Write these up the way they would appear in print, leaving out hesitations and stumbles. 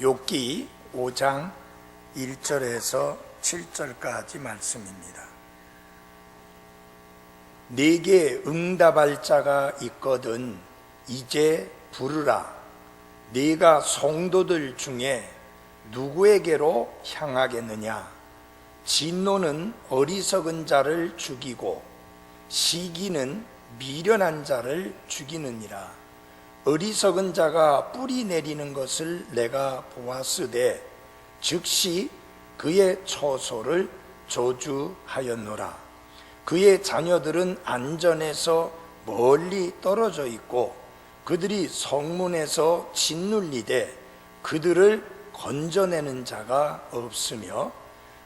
욥기 5장 1절에서 7절까지 말씀입니다. 네게 응답할 자가 있거든 이제 부르라. 네가 성도들 중에 누구에게로 향하겠느냐? 진노는 어리석은 자를 죽이고 시기는 미련한 자를 죽이느니라. 어리석은 자가 뿌리 내리는 것을 내가 보았으되 즉시 그의 처소를 저주하였노라. 그의 자녀들은 안전에서 멀리 떨어져 있고 그들이 성문에서 짓눌리되 그들을 건져내는 자가 없으며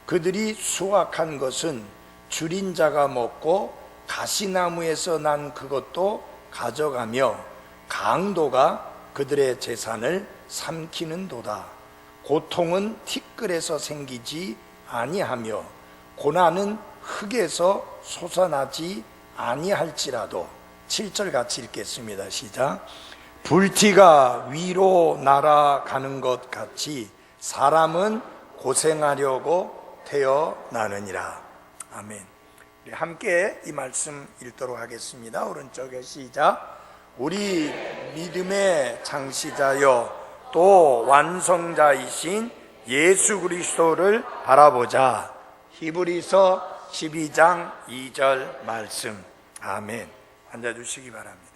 그들이 수확한 것은 줄인 자가 먹고 가시나무에서 난 그것도 가져가며 강도가 그들의 재산을 삼키는도다. 고통은 티끌에서 생기지 아니하며 고난은 흙에서 솟아나지 아니할지라도. 7절 같이 읽겠습니다. 시작. 불티가 위로 날아가는 것 같이 사람은 고생하려고 태어나느니라. 아멘. 우리 함께 이 말씀 읽도록 하겠습니다. 오른쪽에 시작. 우리 믿음의 창시자여 또 완성자이신 예수 그리스도를 바라보자. 히브리서 12장 2절 말씀. 아멘. 앉아주시기 바랍니다.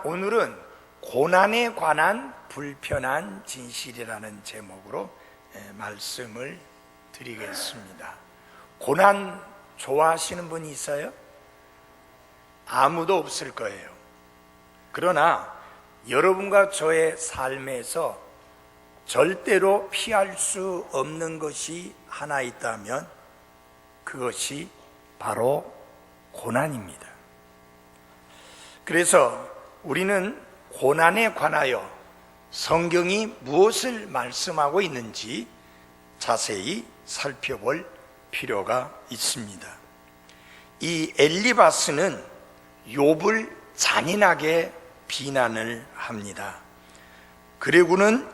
오늘은 고난에 관한 불편한 진실이라는 제목으로 말씀을 드리겠습니다. 고난 좋아하시는 분이 있어요? 아무도 없을 거예요. 그러나 여러분과 저의 삶에서 절대로 피할 수 없는 것이 하나 있다면 그것이 바로 고난입니다. 그래서 우리는 고난에 관하여 성경이 무엇을 말씀하고 있는지 자세히 살펴볼 필요가 있습니다. 이 엘리바스는 욥을 잔인하게 비난을 합니다. 그리고는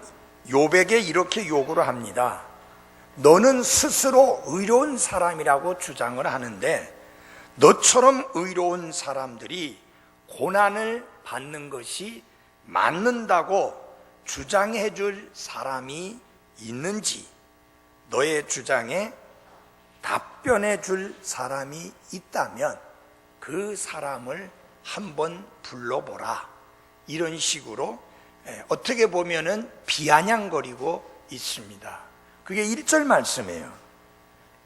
욥에게 이렇게 요구를 합니다. 너는 스스로 의로운 사람이라고 주장을 하는데 너처럼 의로운 사람들이 고난을 받는 것이 맞는다고 주장해 줄 사람이 있는지, 너의 주장에 답변해 줄 사람이 있다면 그 사람을 한번 불러보라. 이런 식으로 어떻게 보면은 비아냥거리고 있습니다. 그게 1절 말씀이에요.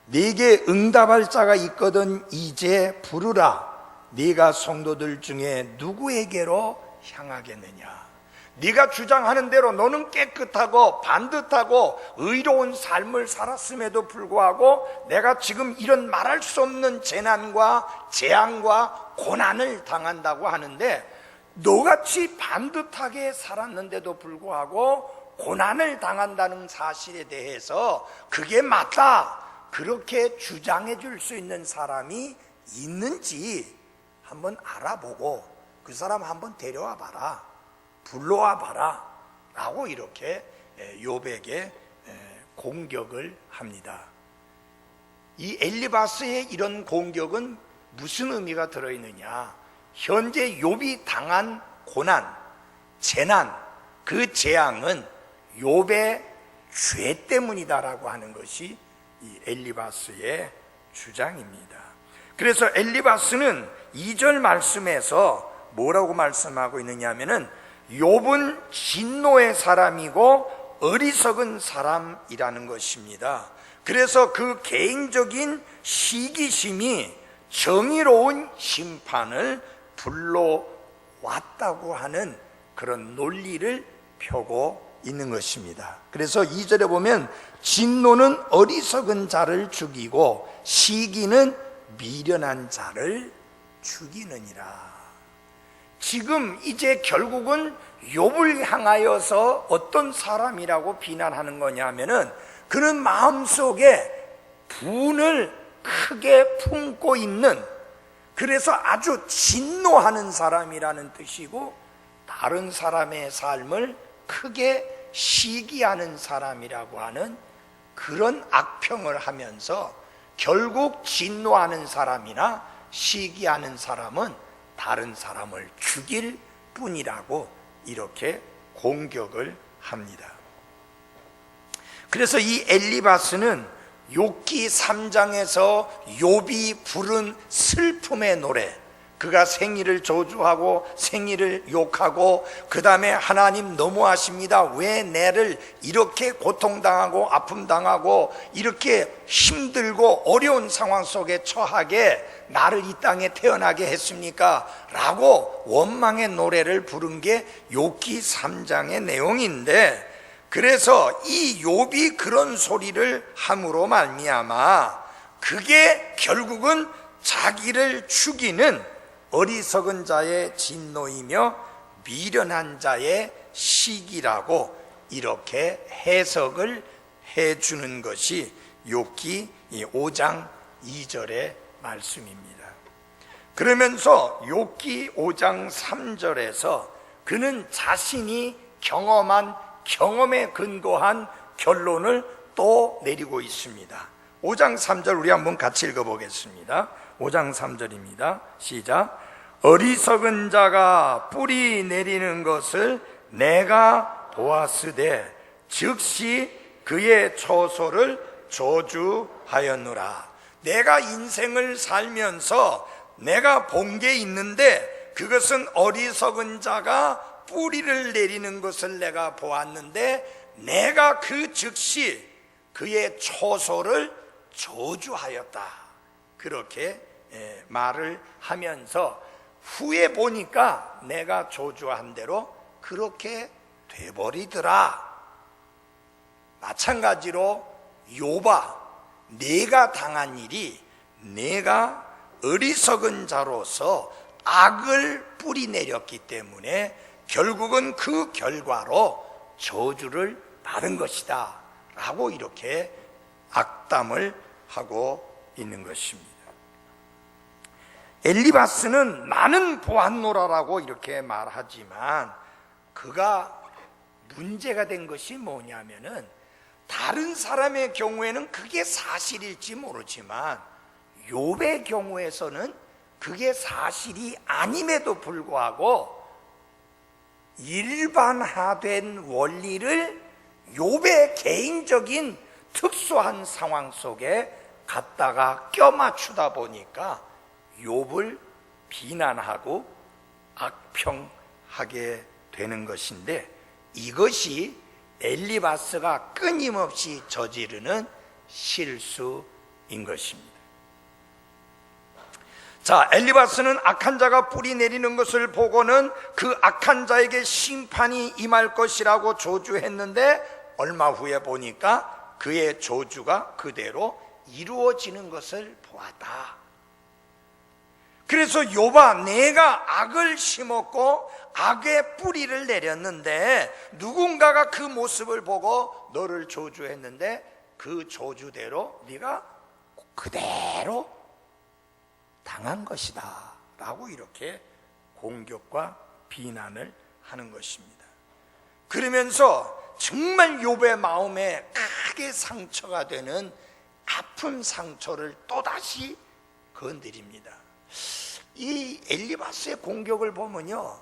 네게 응답할 자가 있거든 이제 부르라. 네가 성도들 중에 누구에게로 향하겠느냐? 네가 주장하는 대로 너는 깨끗하고 반듯하고 의로운 삶을 살았음에도 불구하고 내가 지금 이런 말할 수 없는 재난과 재앙과 고난을 당한다고 하는데 너같이 반듯하게 살았는데도 불구하고 고난을 당한다는 사실에 대해서 그게 맞다, 그렇게 주장해 줄 수 있는 사람이 있는지 한번 알아보고 그 사람 한번 데려와 봐라, 불러와 봐라 라고 이렇게 욥에게 공격을 합니다. 이 엘리바스의 이런 공격은 무슨 의미가 들어있느냐? 현재 욥이 당한 고난, 재난, 그 재앙은 욥의 죄 때문이다라고 하는 것이 이 엘리바스의 주장입니다. 그래서 엘리바스는 2절 말씀에서 뭐라고 말씀하고 있느냐 하면은 욥은 진노의 사람이고 어리석은 사람이라는 것입니다. 그래서 그 개인적인 시기심이 정의로운 심판을 불러왔다고 하는 그런 논리를 펴고 있는 것입니다. 그래서 2절에 보면 진노는 어리석은 자를 죽이고 시기는 미련한 자를 죽이느니라. 지금 이제 결국은 욥을 향하여서 어떤 사람이라고 비난하는 거냐 하면은 그는 마음속에 분을 크게 품고 있는, 그래서 아주 진노하는 사람이라는 뜻이고 다른 사람의 삶을 크게 시기하는 사람이라고 하는 그런 악평을 하면서 결국 진노하는 사람이나 시기하는 사람은 다른 사람을 죽일 뿐이라고 이렇게 공격을 합니다. 그래서 이 엘리바스는 욥기 3장에서 욥이 부른 슬픔의 노래, 그가 생일을 저주하고 생일을 욕하고 그 다음에 하나님 너무하십니다, 왜 나를 이렇게 고통당하고 아픔당하고 이렇게 힘들고 어려운 상황 속에 처하게 나를 이 땅에 태어나게 했습니까? 라고 원망의 노래를 부른 게 욥기 3장의 내용인데, 그래서 이 욥이 그런 소리를 함으로 말미암아 그게 결국은 자기를 죽이는 어리석은 자의 진노이며 미련한 자의 시기라고 이렇게 해석을 해주는 것이 욥기 5장 2절의 말씀입니다. 그러면서 욥기 5장 3절에서 그는 자신이 경험한 경험에 근거한 결론을 또 내리고 있습니다. 5장 3절 우리 한번 같이 읽어보겠습니다. 5장 3절입니다. 시작. 어리석은 자가 뿌리 내리는 것을 내가 보았으되 즉시 그의 처소를 저주하였노라. 내가 인생을 살면서 내가 본 게 있는데 그것은 어리석은 자가 뿌리를 내리는 것을 내가 보았는데 내가 그 즉시 그의 처소를 저주하였다. 그렇게 말을 하면서 후에 보니까 내가 저주한 대로 그렇게 돼버리더라. 마찬가지로 욥아, 내가 당한 일이 내가 어리석은 자로서 악을 뿌리 내렸기 때문에 결국은 그 결과로 저주를 받은 것이다 라고 이렇게 악담을 하고 있는 것입니다. 엘리바스는 나는 보았노라라고 이렇게 말하지만 그가 문제가 된 것이 뭐냐면은 다른 사람의 경우에는 그게 사실일지 모르지만 욥의 경우에서는 그게 사실이 아님에도 불구하고 일반화된 원리를 욥의 개인적인 특수한 상황 속에 갖다가 껴맞추다 보니까 욥을 비난하고 악평하게 되는 것인데, 이것이 엘리바스가 끊임없이 저지르는 실수인 것입니다. 자, 엘리바스는 악한 자가 뿌리 내리는 것을 보고는 그 악한 자에게 심판이 임할 것이라고 조주했는데 얼마 후에 보니까 그의 조주가 그대로 이루어지는 것을 보았다. 그래서 욥아, 내가 악을 심었고 악의 뿌리를 내렸는데 누군가가 그 모습을 보고 너를 조주했는데 그 조주대로 네가 그대로 당한 것이다 라고 이렇게 공격과 비난을 하는 것입니다. 그러면서 정말 욥의 마음에 크게 상처가 되는 아픈 상처를 또다시 건드립니다. 이 엘리바스의 공격을 보면요,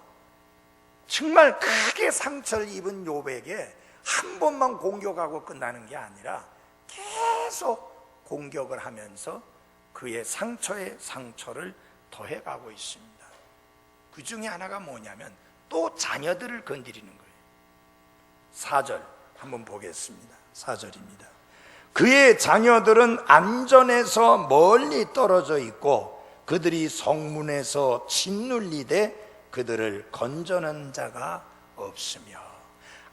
정말 크게 상처를 입은 욥에게 한 번만 공격하고 끝나는 게 아니라 계속 공격을 하면서 그의 상처에 상처를 더해가고 있습니다. 그 중에 하나가 뭐냐면 또 자녀들을 건드리는 거예요. 4절 한번 보겠습니다. 4절입니다. 그의 자녀들은 안전에서 멀리 떨어져 있고 그들이 성문에서 짓눌리되 그들을 건져낸 자가 없으며,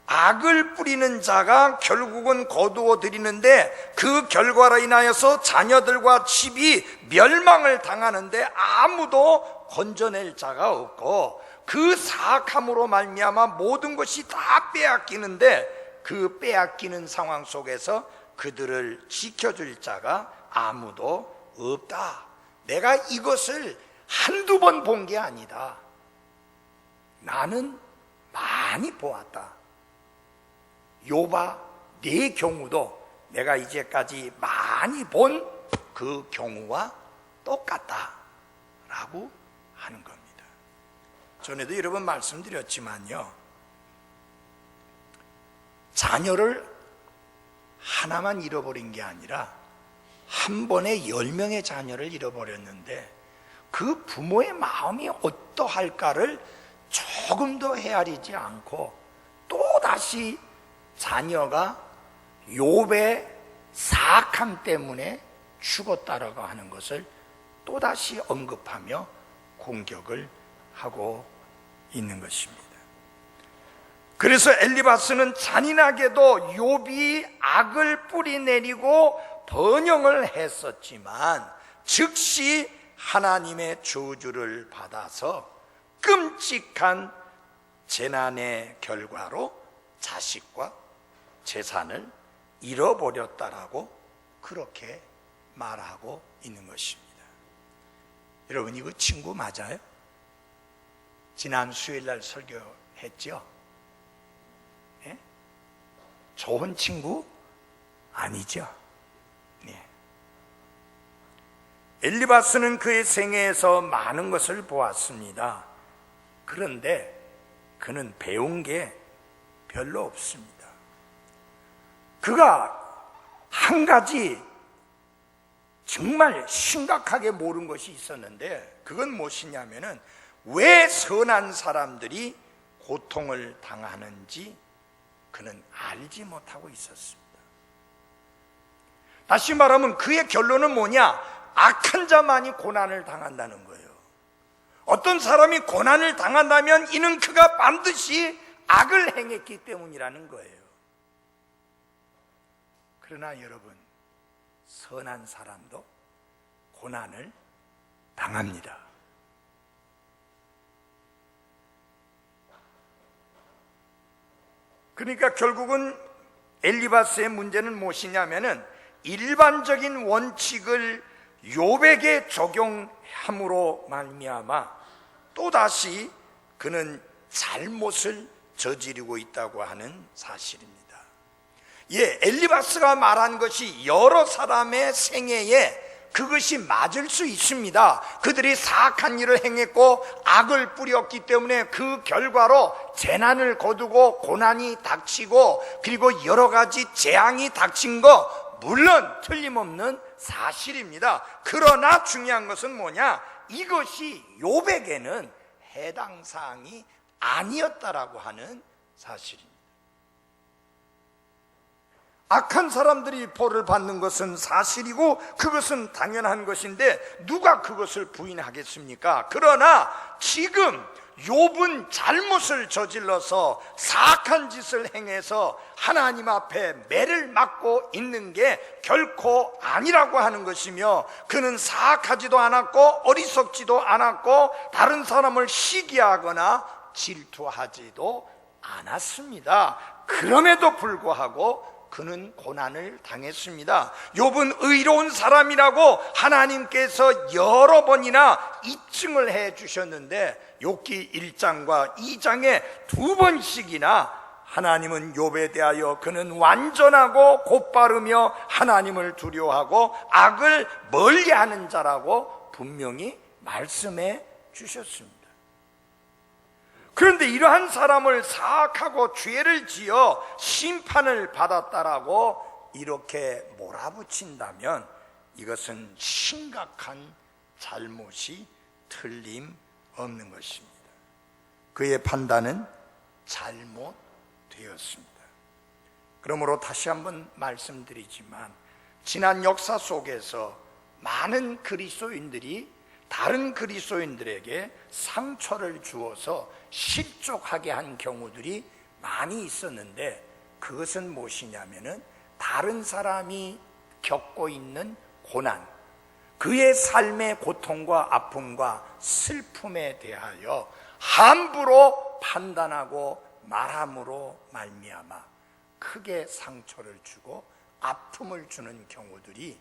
악을 뿌리는 자가 결국은 거두어 들이는데 그 결과로 인하여서 자녀들과 집이 멸망을 당하는데 아무도 건져낼 자가 없고, 그 사악함으로 말미암아 모든 것이 다 빼앗기는데 그 빼앗기는 상황 속에서 그들을 지켜줄 자가 아무도 없다. 내가 이것을 한두 번 본 게 아니다. 나는 많이 보았다. 욥아 네 경우도 내가 이제까지 많이 본 그 경우와 똑같다라고 하는 겁니다. 전에도 여러 번 말씀드렸지만요, 자녀를 하나만 잃어버린 게 아니라 한 번에 10명의 자녀를 잃어버렸는데 그 부모의 마음이 어떠할까를 조금도 헤아리지 않고 또다시 자녀가 욥의 사악함 때문에 죽었다라고 하는 것을 또다시 언급하며 공격을 하고 있는 것입니다. 그래서 엘리바스는 잔인하게도 욥이 악을 뿌리내리고 번영을 했었지만 즉시 하나님의 저주를 받아서 끔찍한 재난의 결과로 자식과 재산을 잃어버렸다라고 그렇게 말하고 있는 것입니다. 여러분, 이거 친구 맞아요? 지난 수요일날 설교했죠? 네? 좋은 친구 아니죠? 네. 엘리바스는 그의 생애에서 많은 것을 보았습니다. 그런데 그는 배운 게 별로 없습니다. 그가 한 가지 정말 심각하게 모른 것이 있었는데, 그건 무엇이냐면은 왜 선한 사람들이 고통을 당하는지 그는 알지 못하고 있었습니다. 다시 말하면 그의 결론은 뭐냐? 악한 자만이 고난을 당한다는 거예요. 어떤 사람이 고난을 당한다면 이는 그가 반드시 악을 행했기 때문이라는 거예요. 그러나 여러분, 선한 사람도 고난을 당합니다. 그러니까 결국은 엘리바스의 문제는 무엇이냐면은 일반적인 원칙을 욥에게 적용함으로 말미암아 또다시 그는 잘못을 저지르고 있다고 하는 사실입니다. 예, 엘리바스가 말한 것이 여러 사람의 생애에 그것이 맞을 수 있습니다. 그들이 사악한 일을 행했고 악을 뿌렸기 때문에 그 결과로 재난을 거두고 고난이 닥치고 그리고 여러 가지 재앙이 닥친 거 물론 틀림없는 사실입니다. 그러나 중요한 것은 뭐냐? 이것이 욥에게는 해당 사항이 아니었다라고 하는 사실입니다. 악한 사람들이 벌을 받는 것은 사실이고 그것은 당연한 것인데 누가 그것을 부인하겠습니까? 그러나 지금 욥은 잘못을 저질러서 사악한 짓을 행해서 하나님 앞에 매를 맞고 있는 게 결코 아니라고 하는 것이며, 그는 사악하지도 않았고 어리석지도 않았고 다른 사람을 시기하거나 질투하지도 않았습니다. 그럼에도 불구하고 그는 고난을 당했습니다. 욥은 의로운 사람이라고 하나님께서 여러 번이나 입증을 해 주셨는데 욥기 1장과 2장에 2번씩이나 하나님은 욥에 대하여 그는 완전하고 곧바르며 하나님을 두려워하고 악을 멀리하는 자라고 분명히 말씀해 주셨습니다. 그런데 이러한 사람을 사악하고 죄를 지어 심판을 받았다라고 이렇게 몰아붙인다면 이것은 심각한 잘못이 틀림없는 것입니다. 그의 판단은 잘못되었습니다. 그러므로 다시 한번 말씀드리지만 지난 역사 속에서 많은 그리스도인들이 다른 그리스도인들에게 상처를 주어서 실족하게 한 경우들이 많이 있었는데, 그것은 무엇이냐면은 다른 사람이 겪고 있는 고난, 그의 삶의 고통과 아픔과 슬픔에 대하여 함부로 판단하고 말함으로 말미암아 크게 상처를 주고 아픔을 주는 경우들이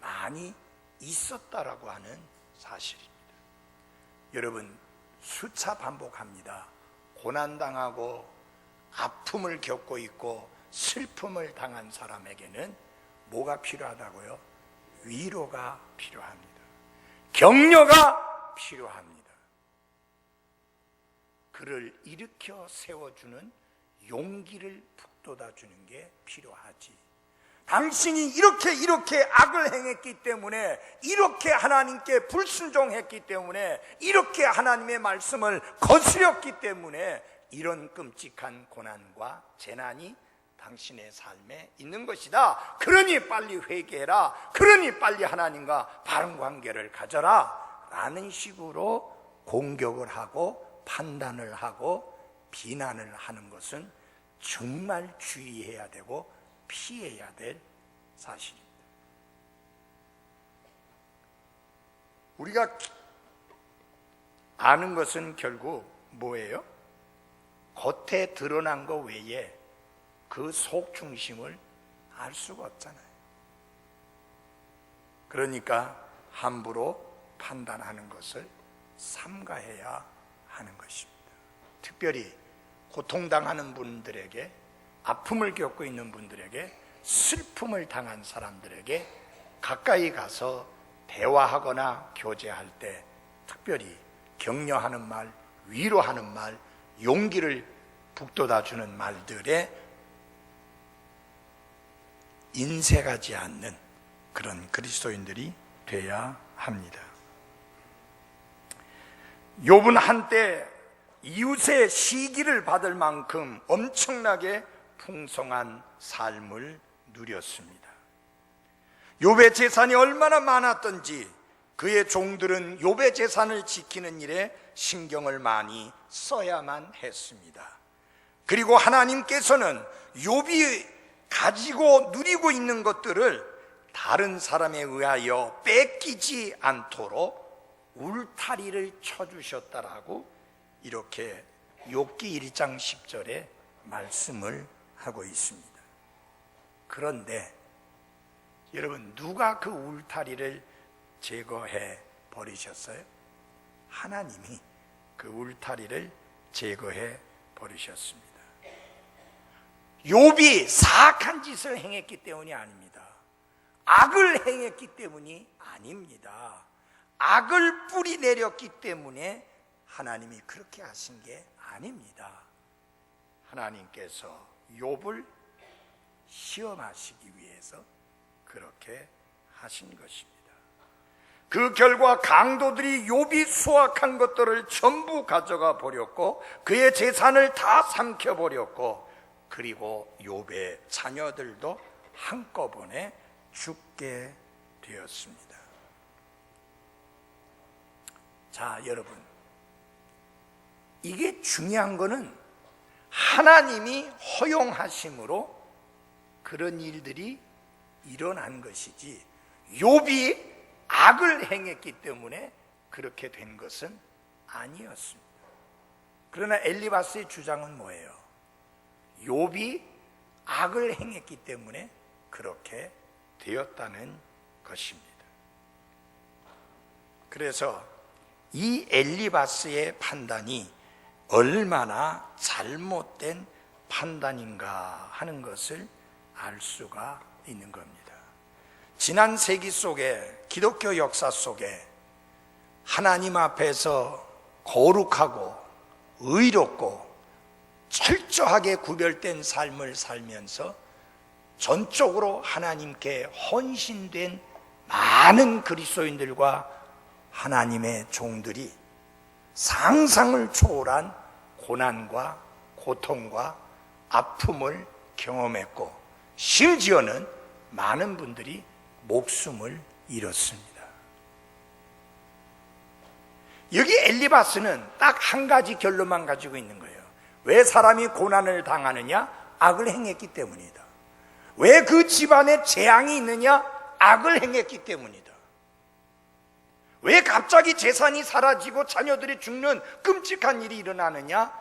많이 있었다라고 하는 사실입니다. 여러분, 수차 반복합니다. 고난당하고 아픔을 겪고 있고 슬픔을 당한 사람에게는 뭐가 필요하다고요? 위로가 필요합니다. 격려가 필요합니다. 그를 일으켜 세워주는 용기를 북돋아주는 게 필요하지. 당신이 이렇게 악을 행했기 때문에, 이렇게 하나님께 불순종했기 때문에, 이렇게 하나님의 말씀을 거스렸기 때문에 이런 끔찍한 고난과 재난이 당신의 삶에 있는 것이다. 그러니 빨리 회개해라. 그러니 빨리 하나님과 바른 관계를 가져라. 라는 식으로 공격을 하고 판단을 하고 비난을 하는 것은 정말 주의해야 되고 피해야 될 사실입니다. 우리가 아는 것은 결국 뭐예요? 겉에 드러난 것 외에 그 속 중심을 알 수가 없잖아요. 그러니까 함부로 판단하는 것을 삼가해야 하는 것입니다. 특별히 고통당하는 분들에게, 아픔을 겪고 있는 분들에게, 슬픔을 당한 사람들에게 가까이 가서 대화하거나 교제할 때 특별히 격려하는 말, 위로하는 말, 용기를 북돋아주는 말들에 인색하지 않는 그런 그리스도인들이 되어야 합니다. 욥은 한때 이웃의 시기를 받을 만큼 엄청나게 풍성한 삶을 누렸습니다. 욥의 재산이 얼마나 많았던지 그의 종들은 욥의 재산을 지키는 일에 신경을 많이 써야만 했습니다. 그리고 하나님께서는 욥이 가지고 누리고 있는 것들을 다른 사람에 의하여 뺏기지 않도록 울타리를 쳐주셨다라고 이렇게 욥기 1장 10절에 말씀을 하고 있습니다. 그런데 여러분, 누가 그 울타리를 제거해 버리셨어요? 하나님이 그 울타리를 제거해 버리셨습니다. 욥이 사악한 짓을 행했기 때문이 아닙니다. 악을 행했기 때문이 아닙니다. 악을 뿌리내렸기 때문에 하나님이 그렇게 하신 게 아닙니다. 하나님께서 욥을 시험하시기 위해서 그렇게 하신 것입니다. 그 결과 강도들이 욥이 수확한 것들을 전부 가져가 버렸고 그의 재산을 다 삼켜버렸고, 그리고 욥의 자녀들도 한꺼번에 죽게 되었습니다. 자, 여러분, 이게 중요한 거는 하나님이 허용하심으로 그런 일들이 일어난 것이지, 욥이 악을 행했기 때문에 그렇게 된 것은 아니었습니다. 그러나 엘리바스의 주장은 뭐예요? 욥이 악을 행했기 때문에 그렇게 되었다는 것입니다. 그래서 이 엘리바스의 판단이 얼마나 잘못된 판단인가 하는 것을 알 수가 있는 겁니다. 지난 세기 속에, 기독교 역사 속에 하나님 앞에서 거룩하고 의롭고 철저하게 구별된 삶을 살면서 전적으로 하나님께 헌신된 많은 그리스도인들과 하나님의 종들이 상상을 초월한 고난과 고통과 아픔을 경험했고, 심지어는 많은 분들이 목숨을 잃었습니다. 여기 엘리바스는 딱 한 가지 결론만 가지고 있는 거예요. 왜 사람이 고난을 당하느냐? 악을 행했기 때문이다. 왜 그 집안에 재앙이 있느냐? 악을 행했기 때문이다. 왜 갑자기 재산이 사라지고 자녀들이 죽는 끔찍한 일이 일어나느냐?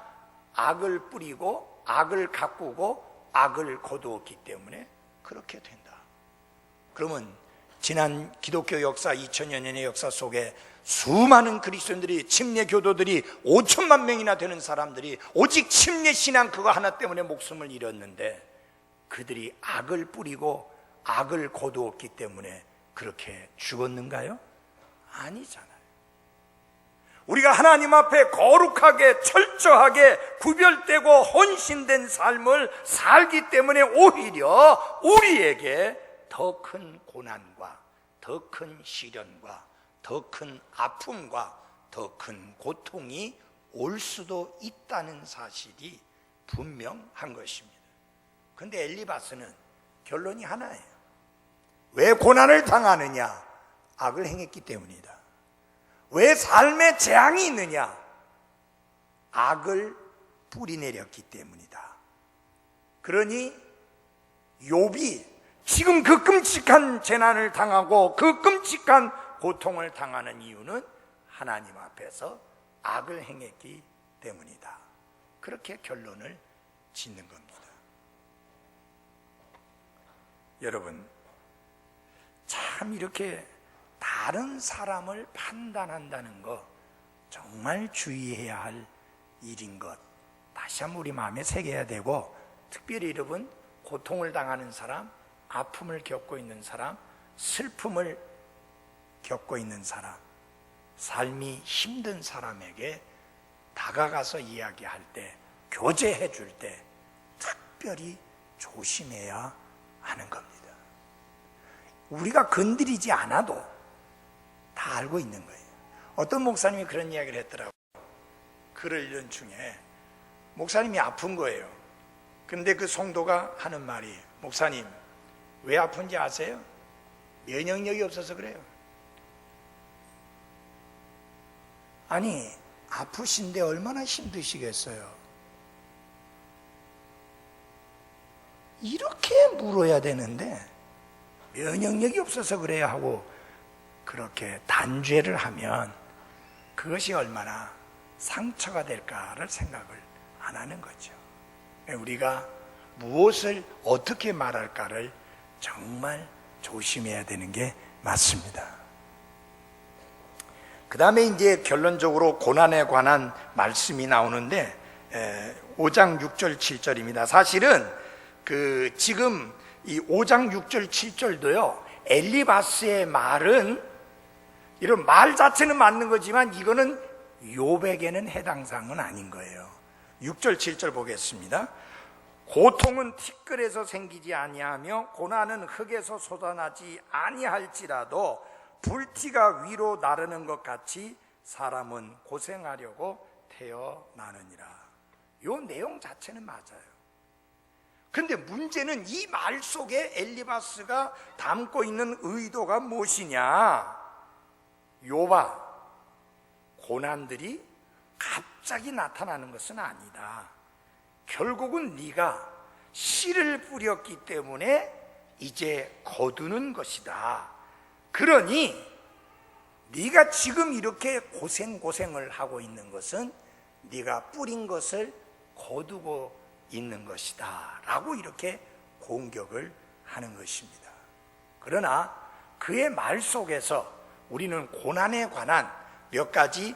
악을 뿌리고 악을 가꾸고 악을 거두었기 때문에 그렇게 된다. 그러면 지난 기독교 역사 2000여 년의 역사 속에 수많은 그리스도인들이, 침례 교도들이 5천만 명이나 되는 사람들이 오직 침례 신앙 그거 하나 때문에 목숨을 잃었는데, 그들이 악을 뿌리고 악을 거두었기 때문에 그렇게 죽었는가요? 아니잖아요. 우리가 하나님 앞에 거룩하게 철저하게 구별되고 헌신된 삶을 살기 때문에 오히려 우리에게 더 큰 고난과 더 큰 시련과 더 큰 아픔과 더 큰 고통이 올 수도 있다는 사실이 분명한 것입니다. 그런데 엘리바스는 결론이 하나예요. 왜 고난을 당하느냐? 악을 행했기 때문이다. 왜 삶에 재앙이 있느냐? 악을 뿌리내렸기 때문이다. 그러니 욥이 지금 그 끔찍한 재난을 당하고 그 끔찍한 고통을 당하는 이유는 하나님 앞에서 악을 행했기 때문이다. 그렇게 결론을 짓는 겁니다. 여러분, 참 이렇게 다른 사람을 판단한다는 거 정말 주의해야 할 일인 것 다시 한번 우리 마음에 새겨야 되고, 특별히 여러분, 고통을 당하는 사람, 아픔을 겪고 있는 사람, 슬픔을 겪고 있는 사람, 삶이 힘든 사람에게 다가가서 이야기할 때, 교제해 줄 때 특별히 조심해야 하는 겁니다. 우리가 건드리지 않아도 다 알고 있는 거예요. 어떤 목사님이 그런 이야기를 했더라고요. 글을 읽는 중에 목사님이 아픈 거예요. 근데 그 성도가 하는 말이, 목사님 왜 아픈지 아세요? 면역력이 없어서 그래요. 아니, 아프신데 얼마나 힘드시겠어요? 이렇게 물어야 되는데 면역력이 없어서 그래야 하고 그렇게 단죄를 하면 그것이 얼마나 상처가 될까를 생각을 안 하는 거죠. 우리가 무엇을 어떻게 말할까를 정말 조심해야 되는 게 맞습니다. 그 다음에 이제 결론적으로 고난에 관한 말씀이 나오는데 5장 6절 7절입니다. 사실은 지금 이 5장 6절 7절도요, 엘리바스의 말은, 이런 말 자체는 맞는 거지만 이거는 욥에게는 해당 사항은 아닌 거예요. 6절 7절 보겠습니다. 고통은 티끌에서 생기지 아니하며 고난은 흙에서 솟아나지 아니할지라도 불티가 위로 나르는 것 같이 사람은 고생하려고 태어나느니라. 이 내용 자체는 맞아요. 그런데 문제는 이 말 속에 엘리바스가 담고 있는 의도가 무엇이냐? 욥아, 고난들이 갑자기 나타나는 것은 아니다. 결국은 네가 씨를 뿌렸기 때문에 이제 거두는 것이다. 그러니 네가 지금 이렇게 고생을 하고 있는 것은 네가 뿌린 것을 거두고 있는 것이다 라고 이렇게 공격을 하는 것입니다. 그러나 그의 말 속에서 우리는 고난에 관한 몇 가지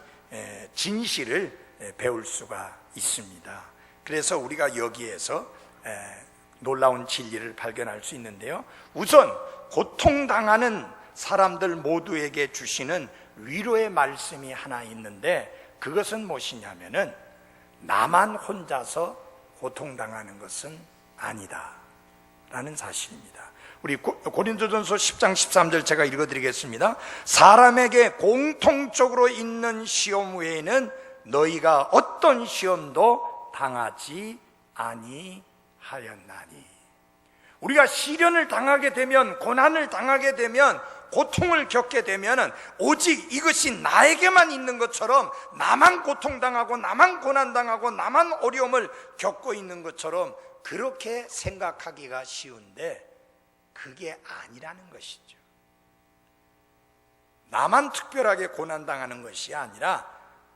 진실을 배울 수가 있습니다. 그래서 우리가 여기에서 놀라운 진리를 발견할 수 있는데요, 우선 고통당하는 사람들 모두에게 주시는 위로의 말씀이 하나 있는데, 그것은 무엇이냐면은 나만 혼자서 고통당하는 것은 아니다 라는 사실입니다. 우리 고린도전서 10장 13절 제가 읽어드리겠습니다. 사람에게 공통적으로 있는 시험 외에는 너희가 어떤 시험도 당하지 아니하였나니. 우리가 시련을 당하게 되면, 고난을 당하게 되면, 고통을 겪게 되면 오직 이것이 나에게만 있는 것처럼, 나만 고통당하고 나만 고난당하고 나만 어려움을 겪고 있는 것처럼 그렇게 생각하기가 쉬운데 그게 아니라는 것이죠. 나만 특별하게 고난당하는 것이 아니라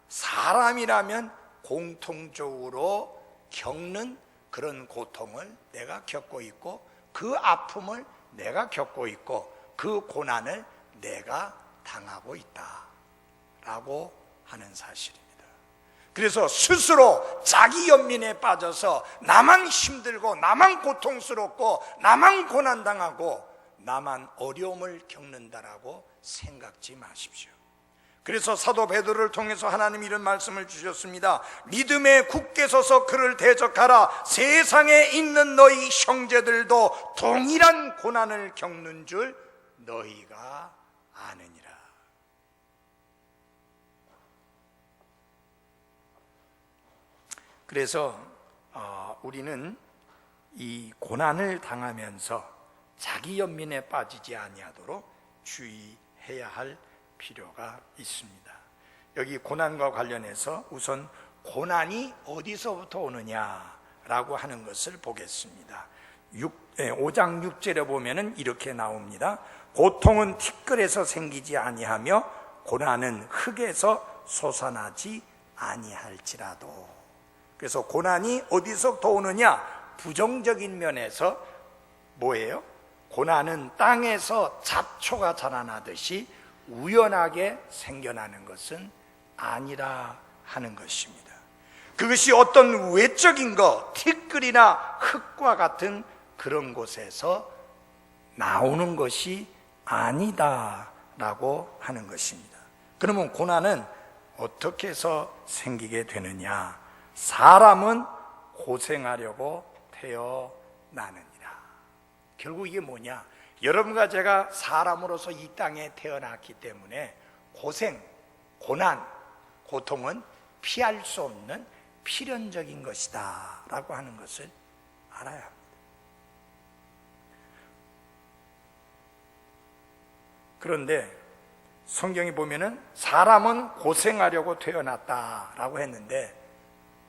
사람이라면 공통적으로 겪는 그런 고통을 내가 겪고 있고, 그 아픔을 내가 겪고 있고, 그 고난을 내가 당하고 있다라고 하는 사실입니다. 그래서 스스로 자기 연민에 빠져서 나만 힘들고 나만 고통스럽고 나만 고난당하고 나만 어려움을 겪는다라고 생각지 마십시오. 그래서 사도 베드로를 통해서 하나님 이런 말씀을 주셨습니다. 믿음에 굳게 서서 그를 대적하라. 세상에 있는 너희 형제들도 동일한 고난을 겪는 줄 너희가 아느니라. 그래서 우리는 이 고난을 당하면서 자기 연민에 빠지지 아니하도록 주의해야 할 필요가 있습니다. 여기 고난과 관련해서 우선 고난이 어디서부터 오느냐라고 하는 것을 보겠습니다. 5장 6절에 보면은 이렇게 나옵니다. 고통은 티끌에서 생기지 아니하며 고난은 흙에서 솟아나지 아니할지라도. 그래서 고난이 어디서부터 오느냐? 부정적인 면에서 뭐예요? 고난은 땅에서 잡초가 자라나듯이 우연하게 생겨나는 것은 아니라 하는 것입니다. 그것이 어떤 외적인 것, 티끌이나 흙과 같은 그런 곳에서 나오는 것이 아니다라고 하는 것입니다. 그러면 고난은 어떻게 해서 생기게 되느냐? 사람은 고생하려고 태어나느니라. 결국 이게 뭐냐? 여러분과 제가 사람으로서 이 땅에 태어났기 때문에 고생, 고난, 고통은 피할 수 없는 필연적인 것이다 라고 하는 것을 알아야 합니다. 그런데 성경이 보면은 사람은 고생하려고 태어났다라고 했는데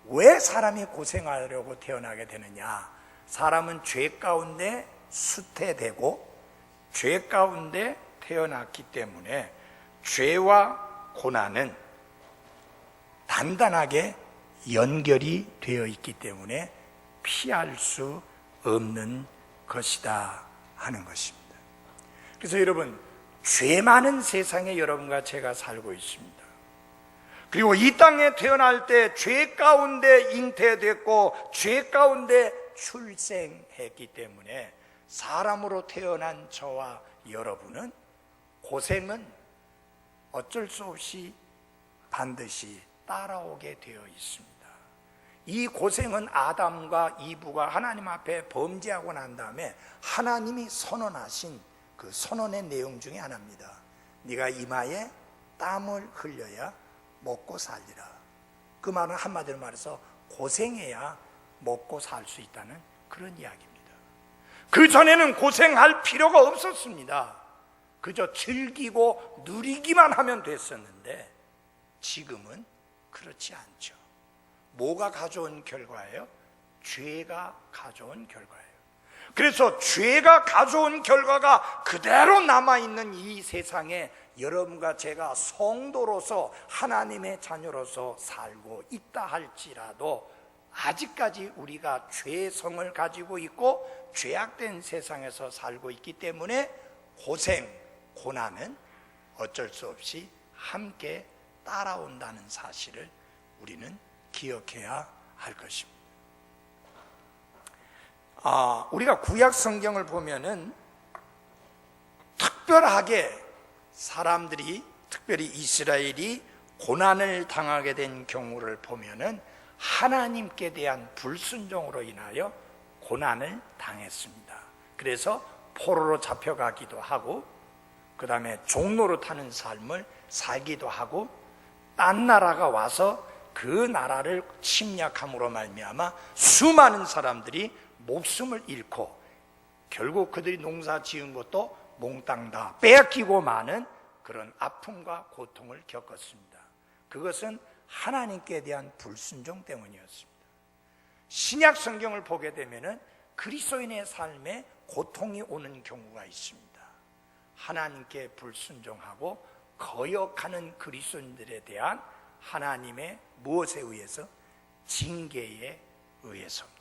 왜 사람이 고생하려고 태어나게 되느냐? 사람은 죄 가운데 수태되고 죄 가운데 태어났기 때문에 죄와 고난은 단단하게 연결이 되어 있기 때문에 피할 수 없는 것이다 하는 것입니다. 그래서 여러분, 죄 많은 세상에 여러분과 제가 살고 있습니다. 그리고 이 땅에 태어날 때 죄 가운데 잉태됐고 죄 가운데 출생했기 때문에 사람으로 태어난 저와 여러분은 고생은 어쩔 수 없이 반드시 따라오게 되어 있습니다. 이 고생은 아담과 이브가 하나님 앞에 범죄하고 난 다음에 하나님이 선언하신 그 선언의 내용 중에 하나입니다. 네가 이마에 땀을 흘려야 먹고 살리라. 그 말은 한마디로 말해서 고생해야 먹고 살 수 있다는 그런 이야기입니다. 그 전에는 고생할 필요가 없었습니다. 그저 즐기고 누리기만 하면 됐었는데 지금은 그렇지 않죠. 뭐가 가져온 결과예요? 죄가 가져온 결과예요. 그래서 죄가 가져온 결과가 그대로 남아있는 이 세상에 여러분과 제가 성도로서 하나님의 자녀로서 살고 있다 할지라도 아직까지 우리가 죄성을 가지고 있고 죄악된 세상에서 살고 있기 때문에 고생, 고난은 어쩔 수 없이 함께 따라온다는 사실을 우리는 기억해야 할 것입니다. 우리가 구약 성경을 보면은 특별하게 사람들이, 특별히 이스라엘이 고난을 당하게 된 경우를 보면은 하나님께 대한 불순종으로 인하여 고난을 당했습니다. 그래서 포로로 잡혀가기도 하고 그 다음에 종로로 타는 삶을 살기도 하고 딴 나라가 와서 그 나라를 침략함으로 말미암아 수많은 사람들이 목숨을 잃고 결국 그들이 농사 지은 것도 몽땅 다 빼앗기고 마는 그런 아픔과 고통을 겪었습니다. 그것은 하나님께 대한 불순종 때문이었습니다. 신약 성경을 보게 되면은 그리스도인의 삶에 고통이 오는 경우가 있습니다. 하나님께 불순종하고 거역하는 그리스도인들에 대한 하나님의 무엇에 의해서? 징계에 의해서입니다.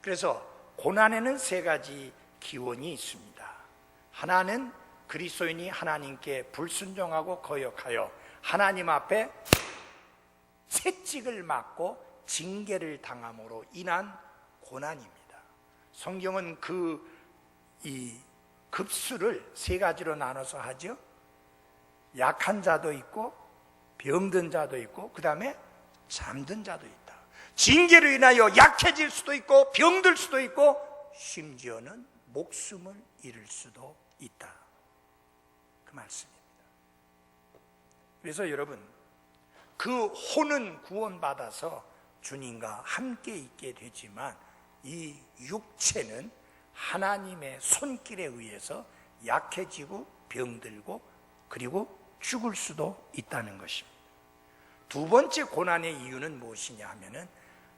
그래서 고난에는 세 가지 기원이 있습니다. 하나는 그리스도인이 하나님께 불순종하고 거역하여 하나님 앞에 채찍을 맞고 징계를 당함으로 인한 고난입니다. 성경은 이 급수를 세 가지로 나눠서 하죠. 약한 자도 있고 병든 자도 있고 그 다음에 잠든 자도 있다. 징계로 인하여 약해질 수도 있고 병들 수도 있고 심지어는 목숨을 잃을 수도 있다. 그 말씀입니다. 그래서 여러분, 그 혼은 구원받아서 주님과 함께 있게 되지만 이 육체는 하나님의 손길에 의해서 약해지고 병들고 그리고 죽을 수도 있다는 것입니다. 두 번째 고난의 이유는 무엇이냐 하면은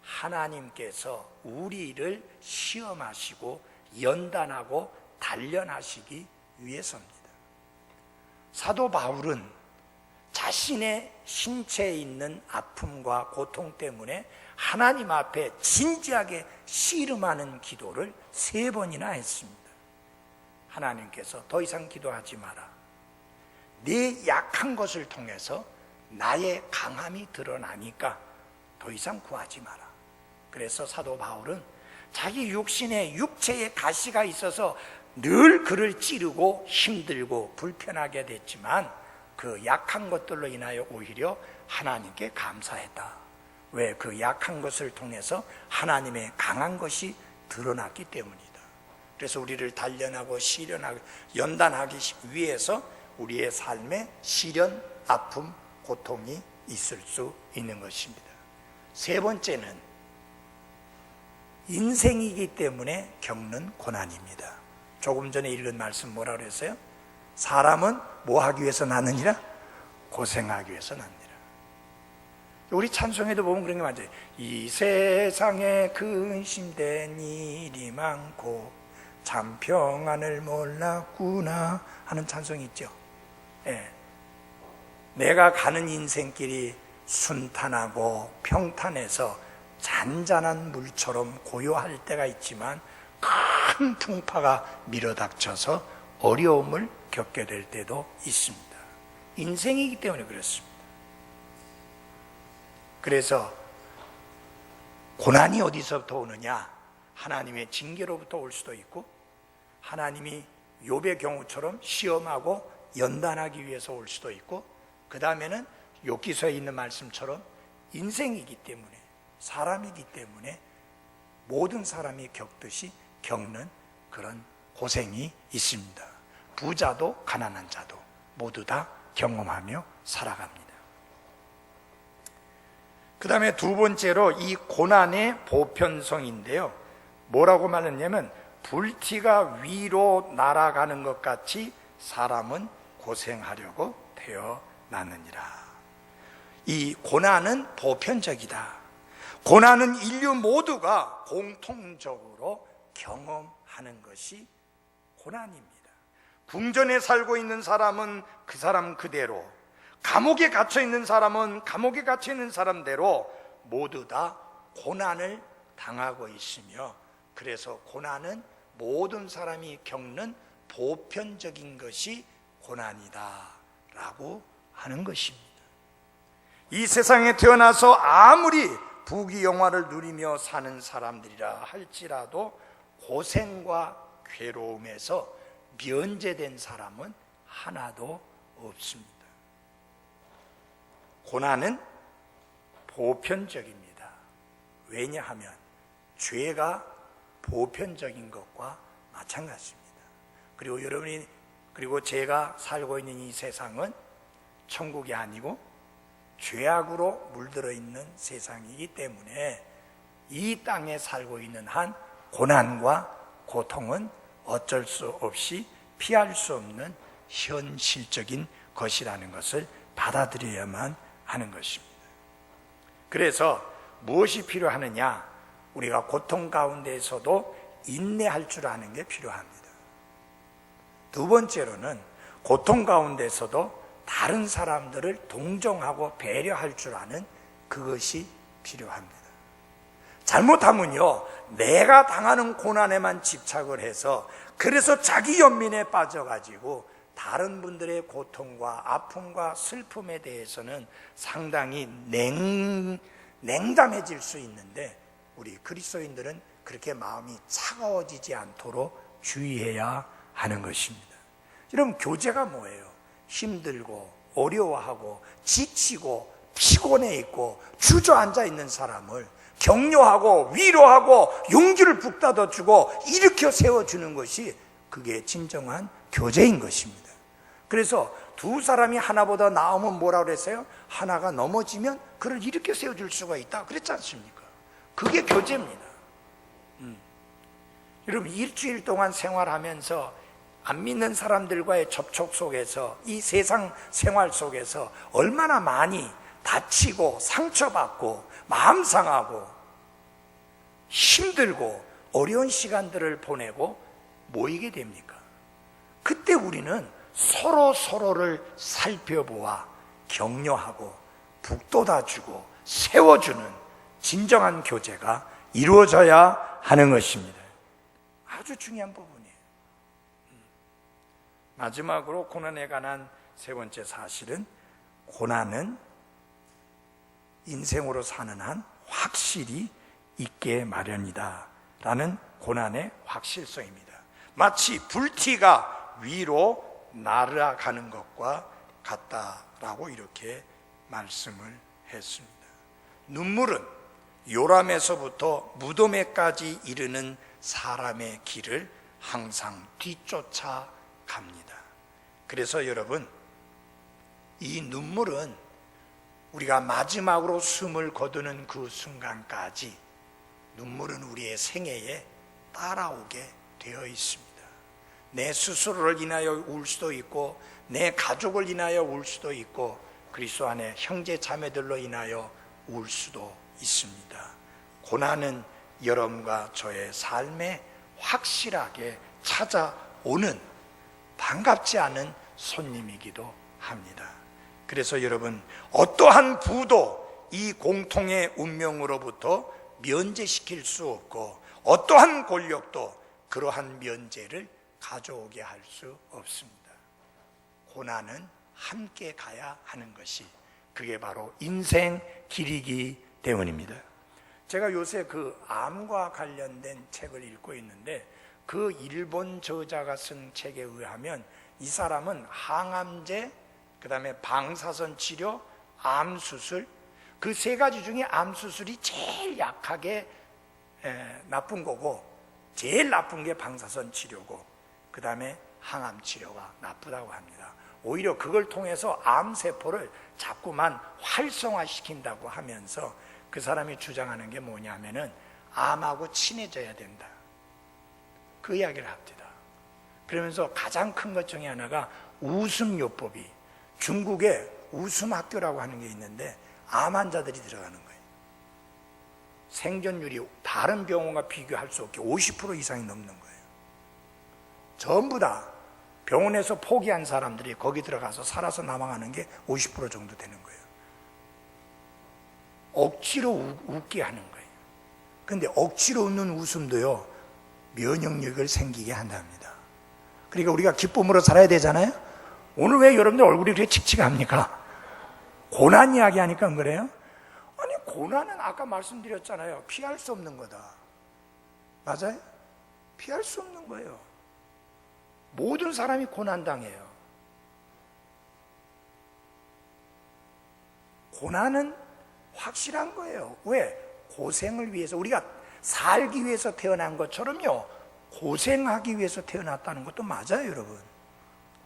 하나님께서 우리를 시험하시고 연단하고 단련하시기 위해서입니다. 사도 바울은 자신의 신체에 있는 아픔과 고통 때문에 하나님 앞에 진지하게 씨름하는 기도를 3번이나 했습니다. 하나님께서 더 이상 기도하지 마라. 네 약한 것을 통해서 나의 강함이 드러나니까 더 이상 구하지 마라. 그래서 사도 바울은 자기 육체에 가시가 있어서 늘 그를 찌르고 힘들고 불편하게 됐지만 그 약한 것들로 인하여 오히려 하나님께 감사했다. 왜? 그 약한 것을 통해서 하나님의 강한 것이 드러났기 때문이다. 그래서 우리를 단련하고 시련하고 연단하기 위해서 우리의 삶에 시련, 아픔, 고통이 있을 수 있는 것입니다. 세 번째는 인생이기 때문에 겪는 고난입니다. 조금 전에 읽은 말씀 뭐라 그랬어요? 사람은 뭐 하기 위해서 낳느니라? 고생하기 위해서 낳느니라. 우리 찬송에도 보면 그런 게 많죠. 이 세상에 근심된 일이 많고 참 평안을 몰랐구나 하는 찬송이 있죠. 예. 내가 가는 인생길이 순탄하고 평탄해서 잔잔한 물처럼 고요할 때가 있지만 큰 풍파가 밀어닥쳐서 어려움을 겪게 될 때도 있습니다. 인생이기 때문에 그렇습니다. 그래서 고난이 어디서부터 오느냐? 하나님의 징계로부터 올 수도 있고 하나님이 욥의 경우처럼 시험하고 연단하기 위해서 올 수도 있고 그 다음에는 욥기서에 있는 말씀처럼 인생이기 때문에 사람이기 때문에 모든 사람이 겪듯이 겪는 그런 고생이 있습니다. 부자도 가난한 자도 모두 다 경험하며 살아갑니다. 그 다음에 두 번째로 이 고난의 보편성인데요. 뭐라고 말했냐면 불티가 위로 날아가는 것 같이 사람은 고생하려고 태어났느니라. 이 고난은 보편적이다. 고난은 인류 모두가 공통적으로 경험하는 것이 고난입니다. 궁전에 살고 있는 사람은 그 사람 그대로, 감옥에 갇혀 있는 사람은 감옥에 갇혀 있는 사람대로 모두 다 고난을 당하고 있으며, 그래서 고난은 모든 사람이 겪는 보편적인 것이 고난이다 라고 하는 것입니다. 이 세상에 태어나서 아무리 부귀영화를 누리며 사는 사람들이라 할지라도 고생과 괴로움에서 면제된 사람은 하나도 없습니다. 고난은 보편적입니다. 왜냐하면 죄가 보편적인 것과 마찬가지입니다. 그리고 제가 살고 있는 이 세상은 천국이 아니고 죄악으로 물들어 있는 세상이기 때문에 이 땅에 살고 있는 한 고난과 고통은 어쩔 수 없이 피할 수 없는 현실적인 것이라는 것을 받아들여야만 하는 것입니다. 그래서 무엇이 필요하느냐? 우리가 고통 가운데에서도 인내할 줄 아는 게 필요합니다. 두 번째로는 고통 가운데서도 다른 사람들을 동정하고 배려할 줄 아는 그것이 필요합니다. 잘못하면요, 내가 당하는 고난에만 집착을 해서 그래서 자기 연민에 빠져가지고 다른 분들의 고통과 아픔과 슬픔에 대해서는 상당히 냉담해질 수 있는데, 우리 그리스도인들은 그렇게 마음이 차가워지지 않도록 주의해야 하는 것입니다. 여러분, 교제가 뭐예요? 힘들고 어려워하고 지치고 피곤해 있고 주저앉아 있는 사람을 격려하고 위로하고 용기를 북돋아 주고 일으켜 세워주는 것이, 그게 진정한 교제인 것입니다. 그래서 두 사람이 하나보다 나으면 뭐라 그랬어요? 하나가 넘어지면 그를 일으켜 세워줄 수가 있다 그랬지 않습니까? 그게 교제입니다. 여러분, 일주일 동안 생활하면서 안 믿는 사람들과의 접촉 속에서, 이 세상 생활 속에서 얼마나 많이 다치고 상처받고 마음 상하고 힘들고 어려운 시간들을 보내고 모이게 됩니까? 그때 우리는 서로를 살펴보아 격려하고 북돋아주고 세워주는 진정한 교제가 이루어져야 하는 것입니다. 아주 중요한 부분이에요. 마지막으로 고난에 관한 세 번째 사실은, 고난은 인생으로 사는 한 확실히 있게 마련이다 라는 고난의 확실성입니다. 마치 불티가 위로 날아가는 것과 같다라고 이렇게 말씀을 했습니다. 눈물은 요람에서부터 무덤에까지 이르는 사람의 길을 항상 뒤쫓아 갑니다. 그래서 여러분, 이 눈물은 우리가 마지막으로 숨을 거두는 그 순간까지 눈물은 우리의 생애에 따라오게 되어 있습니다. 내 스스로를 인하여 울 수도 있고, 내 가족을 인하여 울 수도 있고, 그리스도 안에 형제 자매들로 인하여 울 수도 있습니다. 고난은 여러분과 저의 삶에 확실하게 찾아오는 반갑지 않은 손님이기도 합니다. 그래서 여러분, 어떠한 부도 이 공통의 운명으로부터 면제시킬 수 없고, 어떠한 권력도 그러한 면제를 가져오게 할 수 없습니다. 고난은 함께 가야 하는 것이, 그게 바로 인생 길이기 때문입니다. 제가 요새 그 암과 관련된 책을 읽고 있는데, 그 일본 저자가 쓴 책에 의하면 이 사람은 항암제, 그 다음에 방사선 치료, 암수술, 그 세 가지 중에 암수술이 제일 약하게 나쁜 거고, 제일 나쁜 게 방사선 치료고, 그 다음에 항암 치료가 나쁘다고 합니다. 오히려 그걸 통해서 암세포를 자꾸만 활성화시킨다고 하면서 그 사람이 주장하는 게 뭐냐면은 암하고 친해져야 된다, 그 이야기를 합니다. 그러면서 가장 큰 것 중에 하나가 웃음요법이, 중국에 웃음학교라고 하는 게 있는데 암 환자들이 들어가는 거예요. 생존율이 다른 병원과 비교할 수 없게 50% 이상이 넘는 거예요. 전부 다 병원에서 포기한 사람들이 거기 들어가서 살아서 남아가는 게 50% 정도 되는 거예요. 억지로 웃게 하는 거예요. 그런데 억지로 웃는 웃음도요, 면역력을 생기게 한답니다. 그러니까 우리가 기쁨으로 살아야 되잖아요. 오늘 왜 여러분들 얼굴이 그렇게 칙칙합니까? 고난 이야기 하니까 그래요? 아니, 고난은 아까 말씀드렸잖아요. 피할 수 없는 거다. 맞아요? 피할 수 없는 거예요. 모든 사람이 고난당해요. 고난은 확실한 거예요. 왜? 고생을 위해서, 우리가 살기 위해서 태어난 것처럼요, 고생하기 위해서 태어났다는 것도 맞아요, 여러분.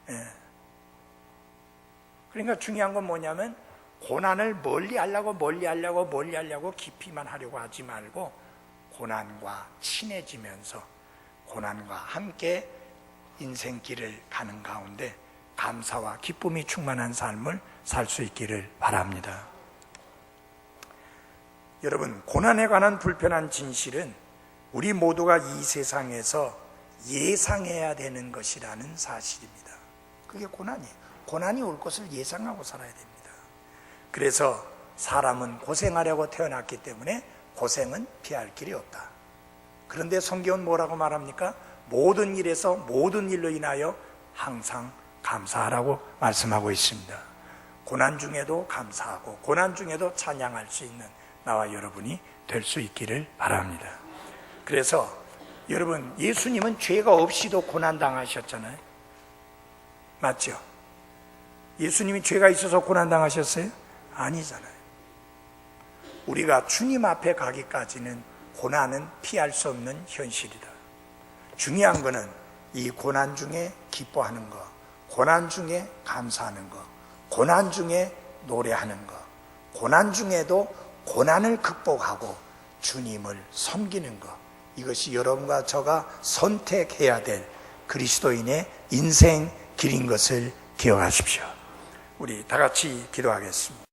예. 그러니까 중요한 건 뭐냐면, 고난을 멀리 하려고 깊이만 하려고 하지 말고, 고난과 친해지면서 고난과 함께 인생길을 가는 가운데 감사와 기쁨이 충만한 삶을 살 수 있기를 바랍니다. 여러분, 고난에 관한 불편한 진실은 우리 모두가 이 세상에서 예상해야 되는 것이라는 사실입니다. 그게 고난이에요. 고난이 올 것을 예상하고 살아야 됩니다. 그래서 사람은 고생하려고 태어났기 때문에 고생은 피할 길이 없다. 그런데 성경은 뭐라고 말합니까? 모든 일에서 모든 일로 인하여 항상 감사하라고 말씀하고 있습니다. 고난 중에도 감사하고 고난 중에도 찬양할 수 있는 나와 여러분이 될 수 있기를 바랍니다. 그래서 여러분, 예수님은 죄가 없이도 고난 당하셨잖아요. 맞죠? 예수님이 죄가 있어서 고난 당하셨어요? 아니잖아요. 우리가 주님 앞에 가기까지는 고난은 피할 수 없는 현실이다. 중요한 거는 이 고난 중에 기뻐하는 거, 고난 중에 감사하는 거, 고난 중에 노래하는 거, 고난 중에도 고난을 극복하고 주님을 섬기는 것, 이것이 여러분과 저가 선택해야 될 그리스도인의 인생 길인 것을 기억하십시오. 우리 다 같이 기도하겠습니다.